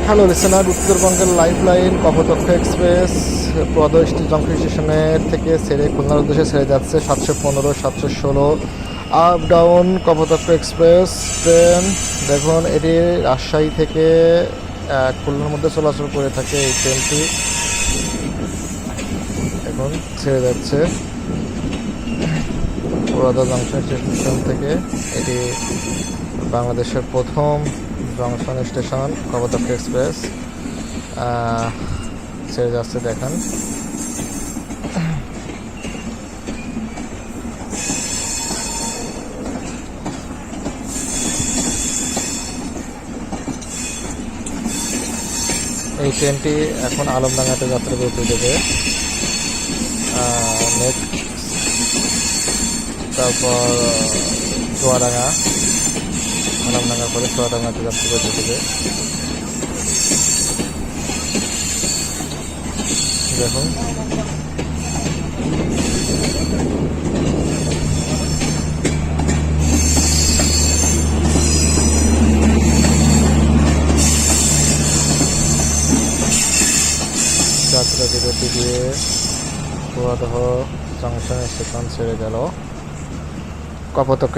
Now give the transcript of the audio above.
Hello listener, উত্তরবঙ্গের lifeline Kapotaksha express পদষ্টি junction স্টেশনের থেকে ছেড়ে খুলনার উদ্দেশ্যে ছেড়ে যাচ্ছে 715, 716 up down Kapotaksha express train. দেখুন, এটি রাজশাহী থেকে খুলনার মধ্যে চলাচল করে থাকে এই ট্রেনটি। এখন ছেড়ে যাচ্ছে পুরাদা জংশন স্টেশন থেকে। এটি বাংলাদেশের প্রথম জংশন স্টেশন কপোতাক্ষ এক্সপ্রেস ছেড়ে যাচ্ছে। দেখেন, এই ট্রেনটি এখন আলমডাঙ্গাতে যাত্রা করতে দেবে। তারপর চুয়াডাঙ্গা, আলমডাঙ্গা করে চুয়াডাঙ্গাতে যাত্রা করতে দেবে। দেখুন, যাত্রা বিরতি দিয়ে চুয়াদহ জংশন স্টেশন ছেড়ে গেল কপোতাক্ষ